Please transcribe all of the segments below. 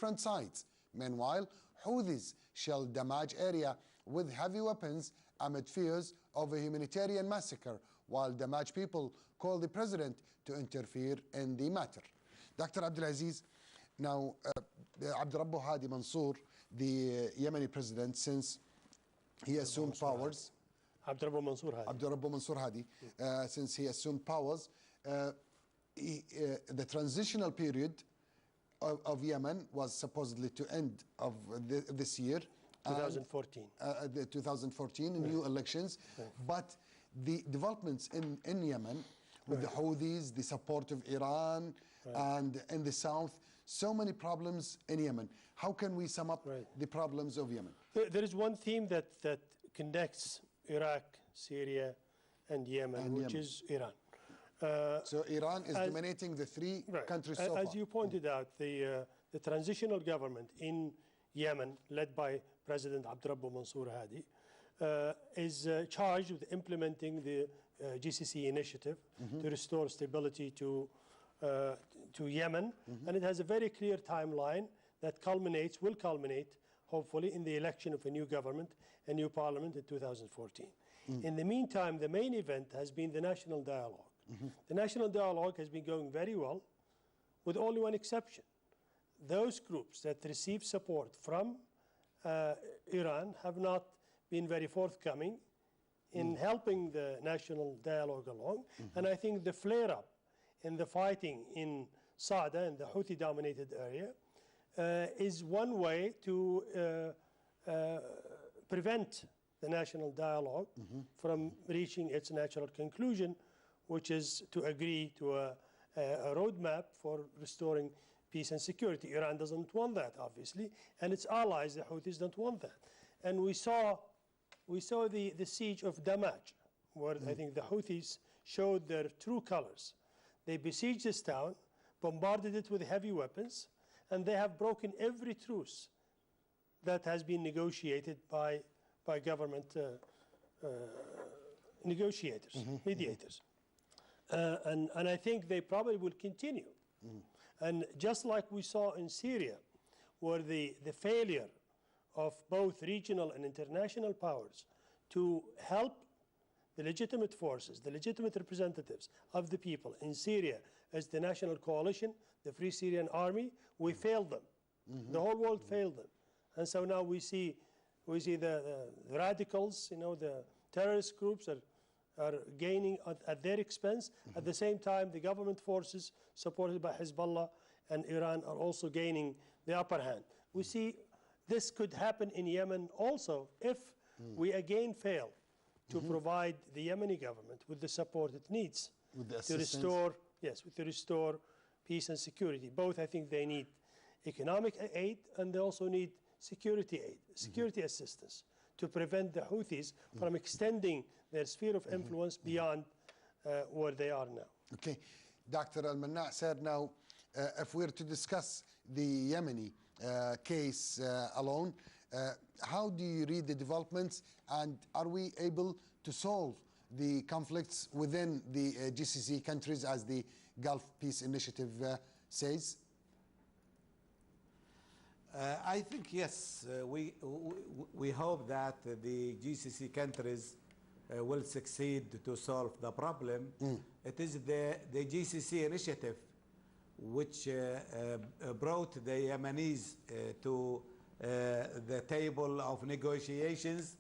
different sides. Meanwhile, Houthis shell damage area with heavy weapons amid fears of a humanitarian massacre, while damaged people call the president to interfere in the matter. Dr. Abdulaziz, now Abdurrabbu Hadi Mansour, the Yemeni president, since he assumed powers, Abdurrabbu Mansour Hadi, since he assumed powers, the transitional period of Yemen was supposedly to end of this year. 2014. 2014, new elections. But the developments in Yemen, with the Houthis, the support of Iran, and in the south, so many problems in Yemen. How can we sum up the problems of Yemen? There is one theme that connects Iraq, Syria, and Yemen, which is Iran. So Iran is dominating the three countries so far. As you pointed out, the transitional government in Yemen, led by President Abdurrabbu Mansour Hadi, is charged with implementing the GCC initiative to restore stability to Yemen, and it has a very clear timeline that will culminate, hopefully, in the election of a new government, a new parliament in 2014. In the meantime, the main event has been the national dialogue. The national dialogue has been going very well, with only one exception. Those groups that receive support from Iran have not been very forthcoming in helping the national dialogue along. And I think the flare-up in the fighting in Saada, in the Houthi-dominated area, is one way to prevent the national dialogue from reaching its natural conclusion, which is to agree to a roadmap for restoring peace and security. Iran doesn't want that, obviously, and its allies, the Houthis, don't want that. And we saw the siege of Damaj, where I think the Houthis showed their true colors. They besieged this town, bombarded it with heavy weapons, and they have broken every truce that has been negotiated by government negotiators, mediators. And I think they probably will continue. And just like we saw in Syria, where the failure of both regional and international powers to help the legitimate forces, the legitimate representatives of the people in Syria as the national coalition, the Free Syrian Army, we failed them. The whole world failed them. And so now we see the radicals, the terrorist groups are gaining at their expense. At the same time, the government forces supported by Hezbollah and Iran are also gaining the upper hand. We see this could happen in Yemen also if we again fail to provide the Yemeni government with the support it needs to restore peace and security. Both, I think, they need economic aid and they also need security aid, security assistance, to prevent the Houthis from extending their sphere of influence beyond where they are now. Okay. Dr. Al-Manna, sir, now, if we're to discuss the Yemeni case alone, how do you read the developments, and are we able to solve the conflicts within the GCC countries as the Gulf Peace Initiative says? I think yes. We hope that the GCC countries will succeed to solve the problem. It is the GCC initiative which brought the Yemenis to the table of negotiations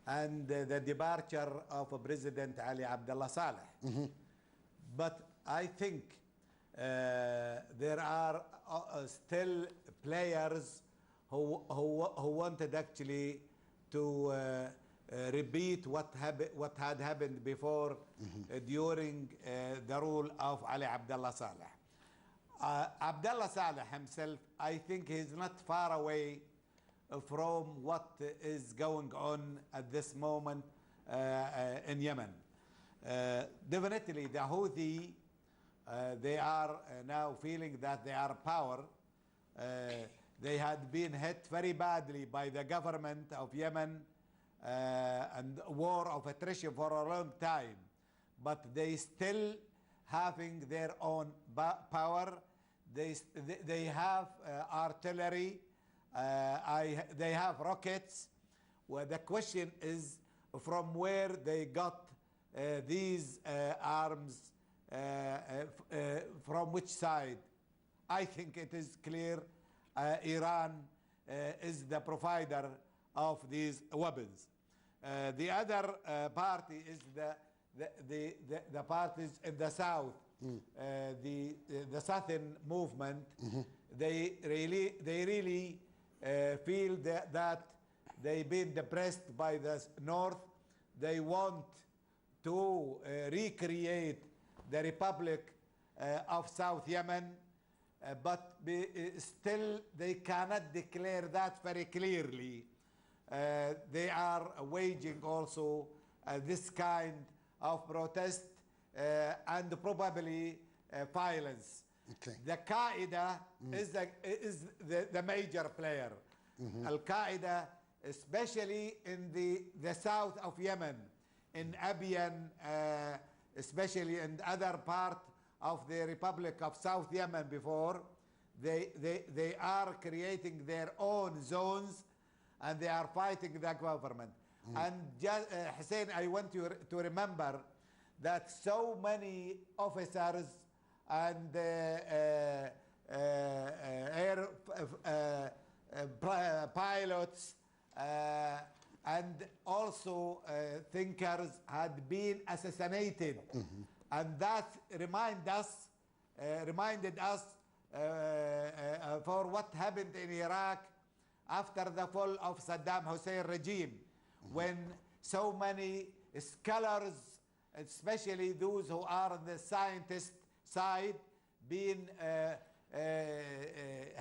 and the departure of President Ali Abdullah Saleh. But I think there are still players who wanted actually to repeat what had happened before during the rule of Ali Abdullah Saleh. Abdullah Saleh himself, I think he's not far away from what is going on at this moment in Yemen. Definitely the Houthi, they are now feeling that they are power. They had been hit very badly by the government of Yemen and war of attrition for a long time, but they still having their own power. they have artillery, they have rockets. Well, the question is from where they got these arms, from which side. I think it is clear Iran is the provider of these weapons. The other party is the parties in the south, the southern movement. They really feel that they've been depressed by the north. They want to recreate the Republic of South Yemen, but still they cannot declare that very clearly. They are waging also this kind of protest and probably violence. Okay. The Qaeda is the major player. Al-Qaeda, especially in the south of Yemen, in Abiyan, especially in other part of the Republic of South Yemen before, they are creating their own zones and they are fighting the government. And Hussein, I want you to remember that so many officers and air pilots and also thinkers had been assassinated, and that reminded us for what happened in Iraq after the fall of Saddam Hussein regime, when so many scholars, especially those who are on the scientist side, being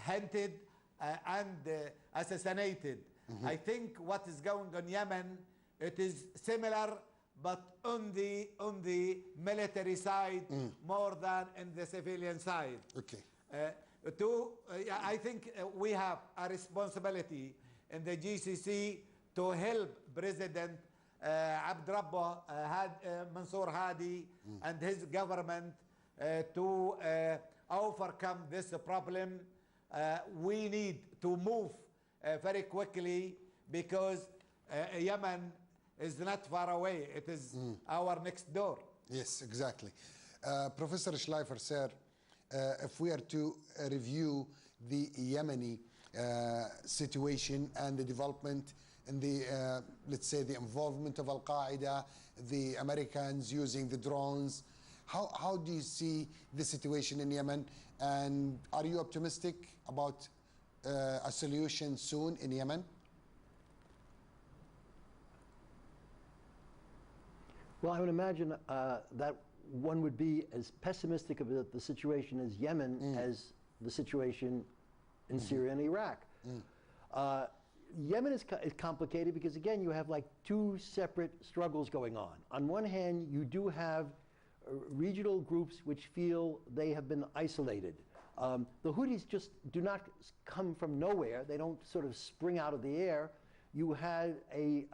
hunted and assassinated. I think what is going on in Yemen, it is similar, but on the military side more than in the civilian side. Okay. I think we have a responsibility in the GCC to help President Abd Rabbuh Mansour Hadi and his government to overcome this problem. We need to move very quickly because Yemen is not far away. It is our next door. Yes, exactly. Professor Schleifer, sir, if we are to review the Yemeni situation and the development in the, let's say, the involvement of Al-Qaeda, the Americans using the drones, how do you see the situation in Yemen? And are you optimistic about a solution soon in Yemen? Well, I would imagine that one would be as pessimistic about the situation as Yemen as the situation in Syria and Iraq. Yemen is complicated because, again, you have like two separate struggles going on. On one hand, you do have regional groups which feel they have been isolated. The Houthis just do not come from nowhere. They don't sort of spring out of the air. You had a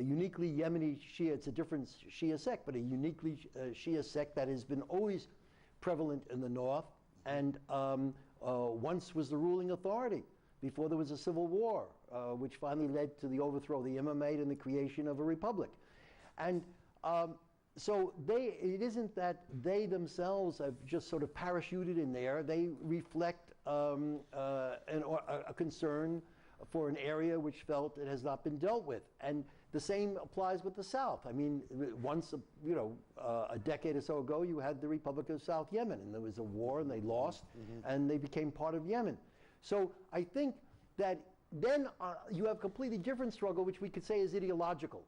uniquely Yemeni Shia, it's a different Shia sect, but a uniquely Shia sect that has been always prevalent in the north and once was the ruling authority before there was a civil war, which finally led to the overthrow of the Imamate and the creation of a republic. And so it isn't that they themselves have just sort of parachuted in there. They reflect a concern for an area which felt it has not been dealt with. And the same applies with the South. I mean, once, a decade or so ago, you had the Republic of South Yemen, and there was a war, and they lost, and they became part of Yemen. So I think that then you have a completely different struggle, which we could say is ideological,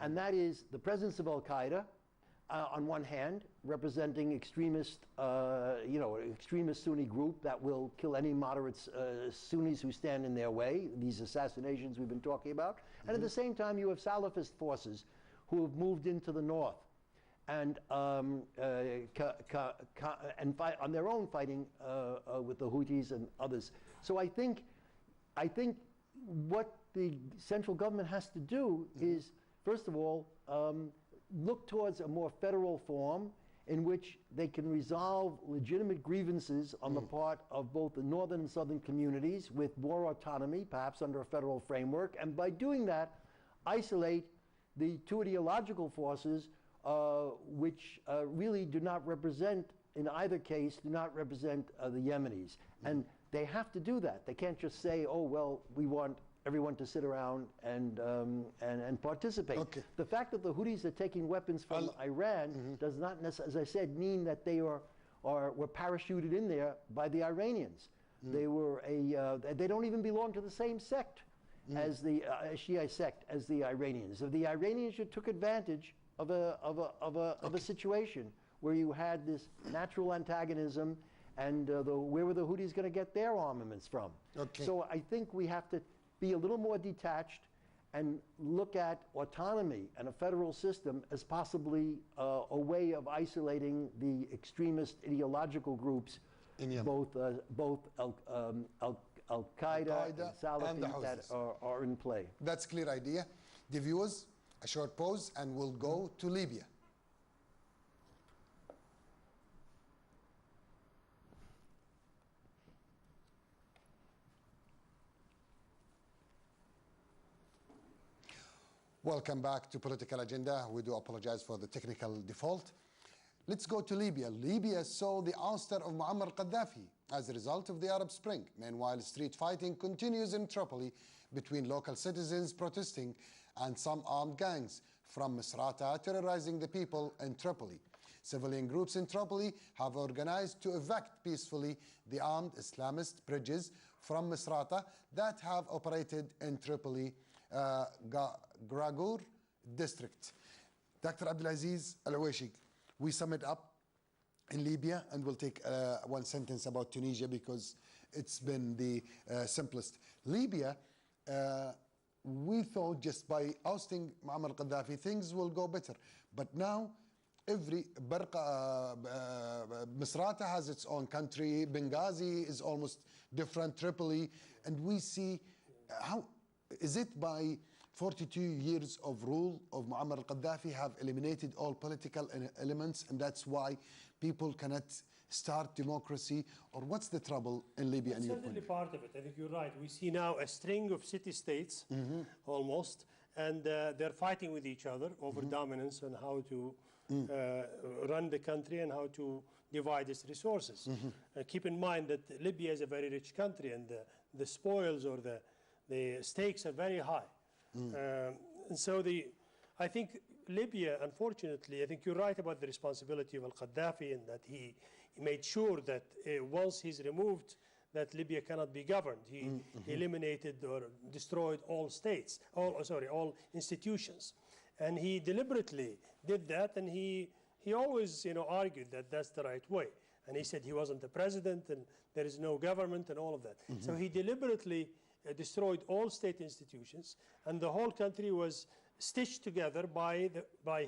and that is the presence of Al-Qaeda, on one hand, representing extremist, extremist Sunni group that will kill any moderate Sunnis who stand in their way, these assassinations we've been talking about. And at the same time, you have Salafist forces who have moved into the north and fight on their own, fighting with the Houthis and others. So I think what the central government has to do is, first of all, look towards a more federal form in which they can resolve legitimate grievances on the part of both the northern and southern communities with more autonomy, perhaps under a federal framework, and by doing that, isolate the two ideological forces which really do not represent, in either case, do not represent the Yemenis. And they have to do that. They can't just say, oh, well, we want everyone to sit around and participate. Okay. The fact that the Houthis are taking weapons from Iran does not necessarily, as I said, mean that they were parachuted in there by the Iranians. They were they don't even belong to the same sect as the Shiite sect as the Iranians. So the Iranians took advantage of a situation where you had this natural antagonism, and where were the Houthis going to get their armaments from? Okay. So I think we have to be a little more detached and look at autonomy and a federal system as possibly a way of isolating the extremist ideological groups, in Yemen. both Al-Qaeda and Salafi that are in play. That's a clear idea. The viewers, a short pause, and we'll go to Libya. Welcome back to Political Agenda. We do apologize for the technical default. Let's go to Libya. Libya saw the ouster of Muammar al-Gaddafi as a result of the Arab Spring. Meanwhile, street fighting continues in Tripoli between local citizens protesting and some armed gangs from Misrata terrorizing the people in Tripoli. Civilian groups in Tripoli have organized to evact peacefully the armed Islamist bridges from Misrata that have operated in Tripoli Gragur district. Dr. Abdulaziz Al-Awaishi, we sum it up in Libya, and we'll take one sentence about Tunisia because it's been the simplest. Libya, we thought just by ousting Muammar al-Gaddafi things will go better, but now every Misrata has its own country, Benghazi is almost different, Tripoli, and we see how is it by 42 years of rule of Muammar al-Gaddafi have eliminated all political elements, and that's why people cannot start democracy, or what's the trouble in Libya? It's certainly part of it. I think you're right. We see now a string of city-states, almost, and they're fighting with each other over dominance and how to run the country and how to divide its resources. Keep in mind that Libya is a very rich country, and the spoils or the stakes are very high. And so I think Libya, unfortunately, I think you're right about the responsibility of al-Gaddafi, and that he made sure that once he's removed, that Libya cannot be governed. He eliminated or destroyed all states, all institutions. And he deliberately did that, and he always argued that that's the right way. And he said he wasn't the president and there is no government and all of that. So he deliberately destroyed all state institutions, and the whole country was stitched together by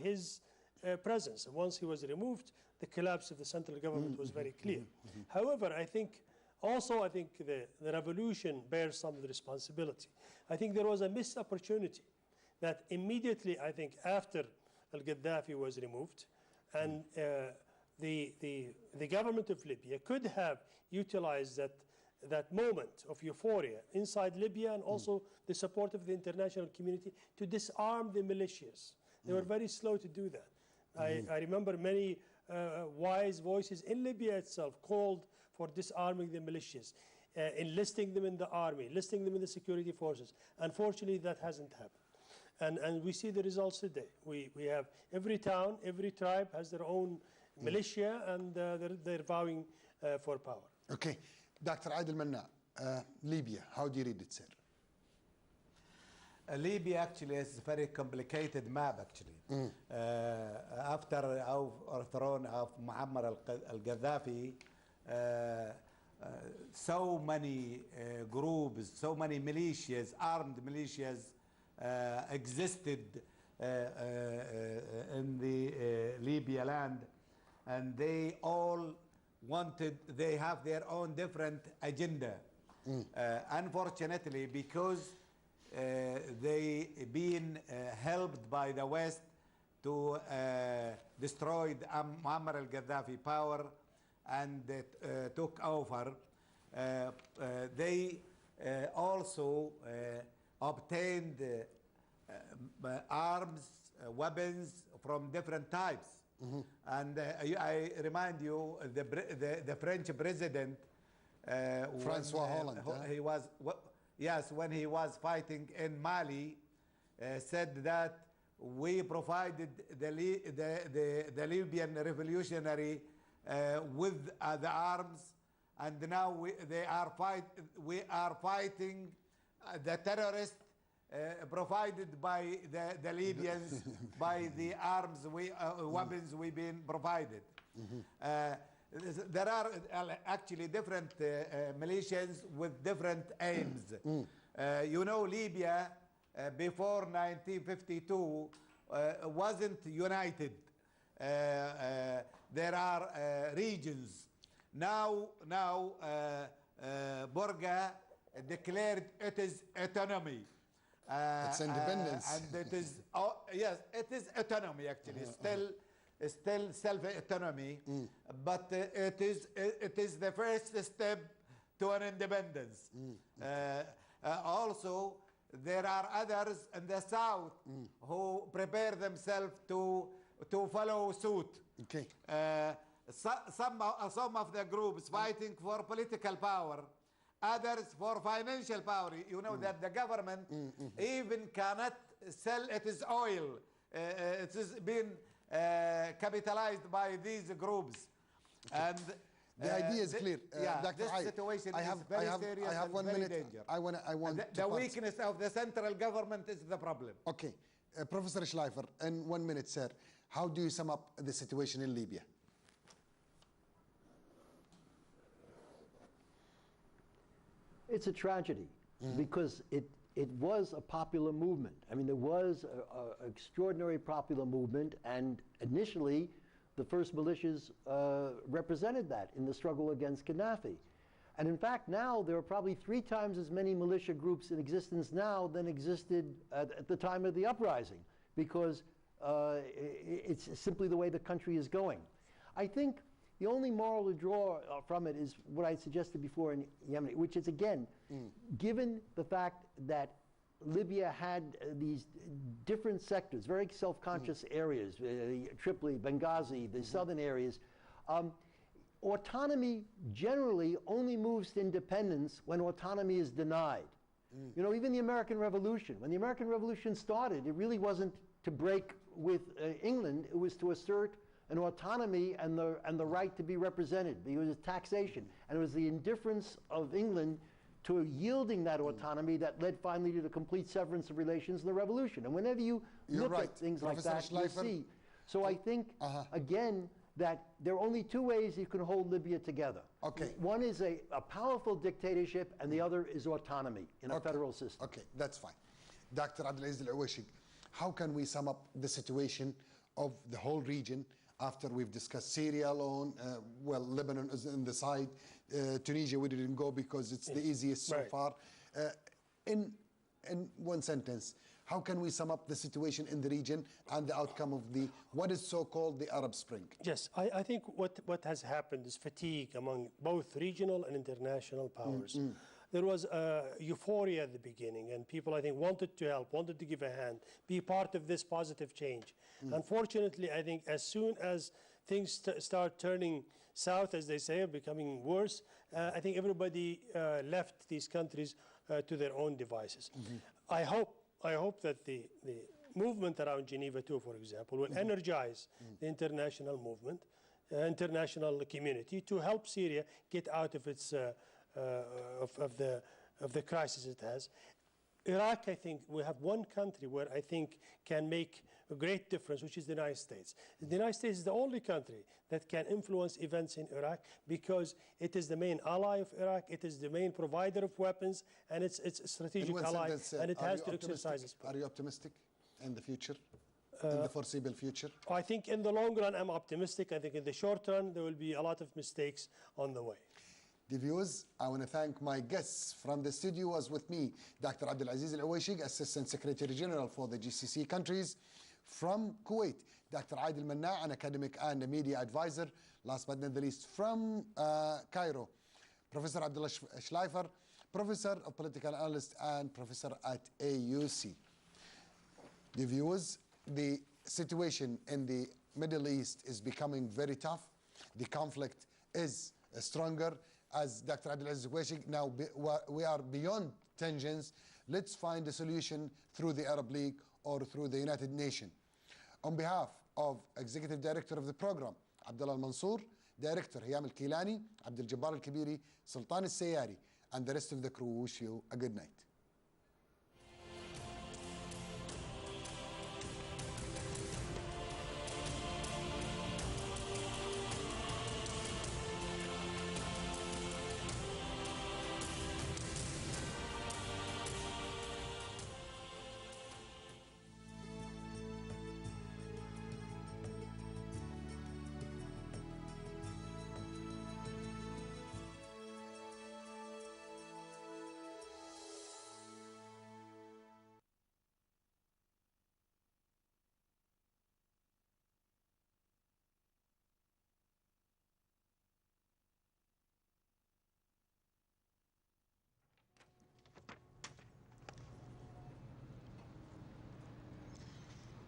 his presence. And once he was removed, the collapse of the central government was very clear. However, I think the revolution bears some of the responsibility. I think there was a missed opportunity that immediately, I think, after al-Gaddafi was removed, and the government of Libya could have utilized that moment of euphoria inside Libya, and also the support of the international community to disarm the militias. They were very slow to do that. I remember many wise voices in Libya itself called for disarming the militias, enlisting them in the army, enlisting them in the security forces. Unfortunately, that hasn't happened. And we see the results today. We have every town, every tribe has their own militia, and they're vowing for power. Okay. Dr. Adil Manna, Libya, how do you read it, sir? Libya actually is a very complicated map, actually. After overthrow of Muammar al-Gaddafi, so many groups, so many militias, armed militias, existed in the Libya land, and they all they have their own different agenda. Unfortunately, because they been helped by the West to destroy Muammar al-Gaddafi power and took over. They also obtained arms, weapons from different types. And I remind you, the French president, Francois Hollande, he was, yes, when he was fighting in Mali, said that we provided the Libyan revolutionary with the arms, and now we are fighting the terrorists provided by the Libyans by the arms weapons we've been provided. There are actually different militias with different aims. You know, Libya before 1952 wasn't united. There are regions. Now Burga declared its autonomy. It's independence. And it is, yes, it is autonomy actually, still self-autonomy, but it is the first step to an independence. Also, there are others in the south who prepare themselves to follow suit. Okay. Some of the groups fighting for political power, others for financial power. You know that the government even cannot sell its oil. It has been capitalized by these groups. Okay. And the idea is clear. Dr. This situation is very serious and very dangerous. I want the weakness of the central government is the problem. Okay. Professor Schleifer, in 1 minute, sir, how do you sum up the situation in Libya? It's a tragedy because it was a popular movement. I mean, there was an extraordinary popular movement, and initially the first militias represented that in the struggle against Gaddafi. And in fact, now there are probably 3 times as many militia groups in existence now than existed at the time of the uprising, because it's simply the way the country is going. I think the only moral to draw from it is what I suggested before in Yemen, which is, again, given the fact that Libya had these different sectors, very self-conscious areas, Tripoli, Benghazi, the southern areas, autonomy generally only moves to independence when autonomy is denied. You know, even the American Revolution, when the American Revolution started, it really wasn't to break with England, it was to assert an autonomy and the right to be represented. It was taxation, and it was the indifference of England to yielding that autonomy that led finally to the complete severance of relations in the revolution. And whenever you look at things like that, you see. So I think, again, that there are only 2 ways you can hold Libya together. Okay. One is a powerful dictatorship, and the other is autonomy in a federal system. Okay, that's fine. Dr. Abdulaziz Al-Awaishi, how can we sum up the situation of the whole region after we've discussed Syria alone? Well, Lebanon is in the side. Tunisia, we didn't go because it's the easiest so far. In 1 sentence, how can we sum up the situation in the region and the outcome of what is so-called the Arab Spring? Yes, I think what has happened is fatigue among both regional and international powers. There was euphoria at the beginning, and people, I think, wanted to help, wanted to give a hand, be part of this positive change. Unfortunately, I think as soon as things start turning south, as they say, or becoming worse, I think everybody left these countries to their own devices. I hope that the movement around Geneva II, for example, will energize the international movement, international community, to help Syria get out of its of the crisis it has. Iraq, I think, we have one country where I think can make a great difference, which is the United States. The United States is the only country that can influence events in Iraq because it is the main ally of Iraq, it is the main provider of weapons, and it's a strategic ally, and it has to exercise its power. Are you optimistic in the future? In the foreseeable future? I think in the long run, I'm optimistic. I think in the short run, there will be a lot of mistakes on the way. The viewers, I want to thank my guests. From the studio was with me, Dr. Abdulaziz Al-Awaishi, Assistant Secretary General for the GCC countries. From Kuwait, Dr. Adil Manna, an academic and a media advisor. Last but not the least, from Cairo, Professor Abdullah Schleifer, Professor of Political Analyst and Professor at AUC. The viewers, the situation in the Middle East is becoming very tough. The conflict is stronger. As Dr. Abdul Aziz Qureshi, now we are beyond tensions. Let's find a solution through the Arab League or through the United Nations. On behalf of Executive Director of the program, Abdullah Al-Mansour, Director Hiyam Al-Kilani, Abdul Jabbar Al-Kibiri, Sultan Al-Sayari, and the rest of the crew wish you a good night.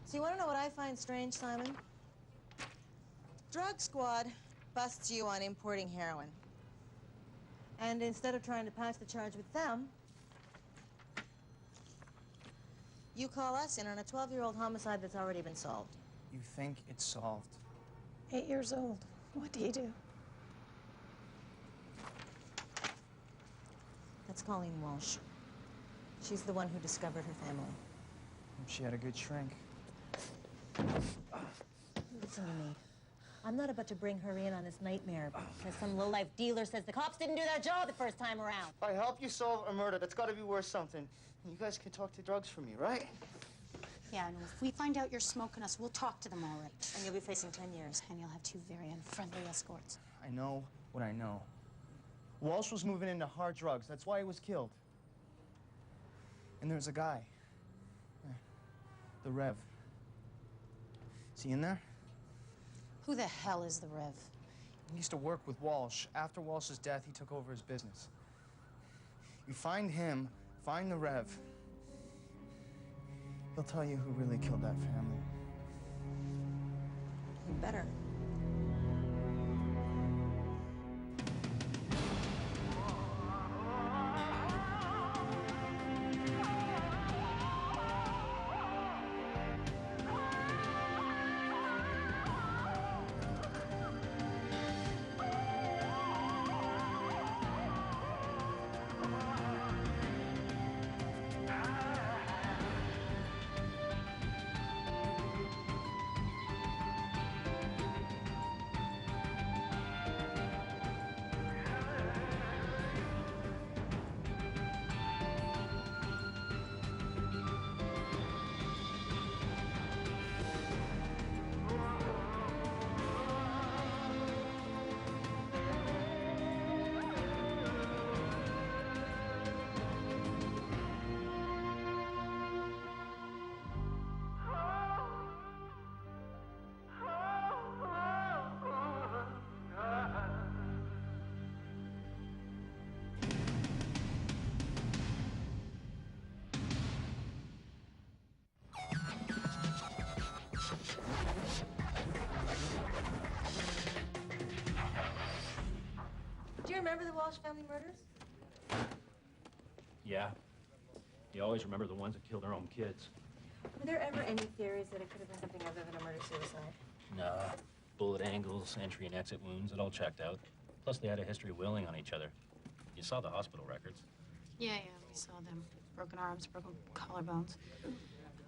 So you want to know what I find strange, Simon? Drug squad busts you on importing heroin. And instead of trying to patch the charge with them, you call us in on a 12-year-old homicide that's already been solved. You think it's solved? 8 years old. What do you do? That's Colleen Walsh. She's the one who discovered her family. She had a good shrink. Listen to me. I'm not about to bring her in on this nightmare because some low-life dealer says the cops didn't do their job the first time around. If I help you solve a murder, that's got to be worth something. You guys can talk to drugs for me, right? Yeah, and if we find out you're smoking us, we'll talk to them all right. And you'll be facing 10 years. And you'll have 2 very unfriendly escorts. I know what I know. Walsh was moving into hard drugs. That's why he was killed. And there's a guy. The Rev. Is he in there? Who the hell is the Rev? He used to work with Walsh. After Walsh's death, he took over his business. You find him, find the Rev. He'll tell you who really killed that family. You better. Do you remember the Walsh family murders? Yeah. You always remember the ones that killed their own kids. Were there ever any theories that it could have been something other than a murder-suicide? Nah. Bullet angles, entry and exit wounds, it all checked out. Plus, they had a history of willing on each other. You saw the hospital records. Yeah, we saw them. Broken arms, broken collarbones.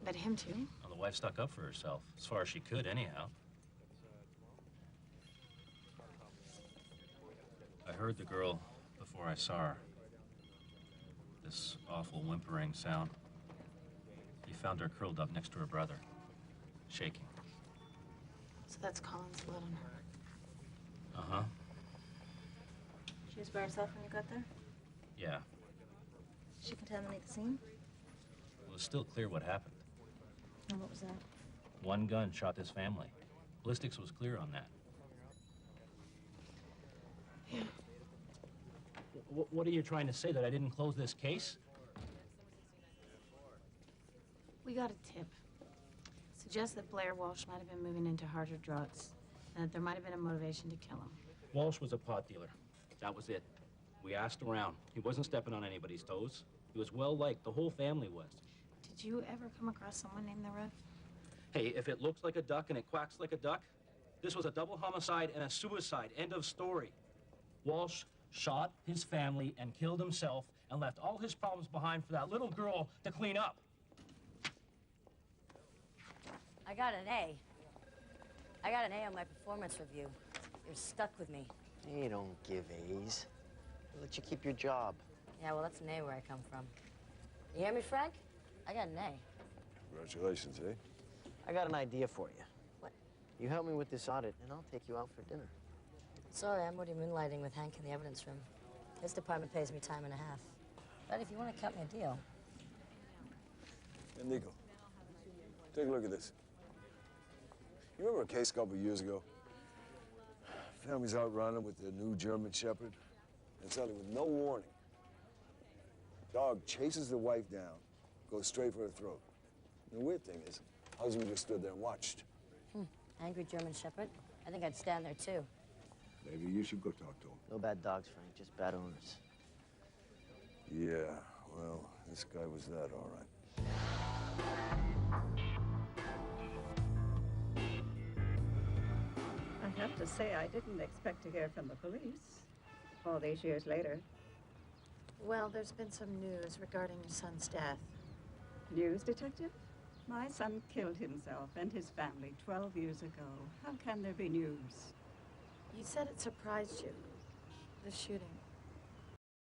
But him too. Well, the wife stuck up for herself, as far as she could, anyhow. I heard the girl before I saw her. This awful whimpering sound. He found her curled up next to her brother, shaking. So that's Colin's blood on her. Uh-huh. She was by herself when you got there? Yeah. Did she contaminate the scene? Well, it's still clear what happened. And what was that? One gun shot this family. Ballistics was clear on that. Yeah. What are you trying to say, that I didn't close this case? We got a tip. Suggests that Blair Walsh might have been moving into harder drugs, and that there might have been a motivation to kill him. Walsh was a pot dealer. That was it. We asked around. He wasn't stepping on anybody's toes. He was well-liked. The whole family was. Did you ever come across someone named the Rev? Hey, if it looks like a duck and it quacks like a duck, this was a double homicide and a suicide. End of story. Walsh shot his family and killed himself and left all his problems behind for that little girl to clean up. I got an A. I got an A on my performance review. You're stuck with me. They don't give A's. They let you keep your job. Yeah, well, that's an A where I come from. You hear me, Frank? I got an A. Congratulations, eh? I got an idea for you. What? You help me with this audit, and I'll take you out for dinner. Sorry, I'm already moonlighting with Hank in the evidence room. His department pays me time and a half. But if you want to cut me a deal... Hey, Nico, take a look at this. You remember a case a couple of years ago? Family's out running with their new German Shepherd, and suddenly, with no warning, dog chases the wife down, goes straight for her throat. And the weird thing is, husband just stood there and watched. Angry German Shepherd? I think I'd stand there, too. Maybe you should go talk to him. No bad dogs, Frank, just bad owners. Yeah, well, this guy was that, all right. I have to say, I didn't expect to hear from the police all these years later. Well, there's been some news regarding your son's death. News, Detective? My son killed himself and his family 12 years ago. How can there be news? You said it surprised you, the shooting.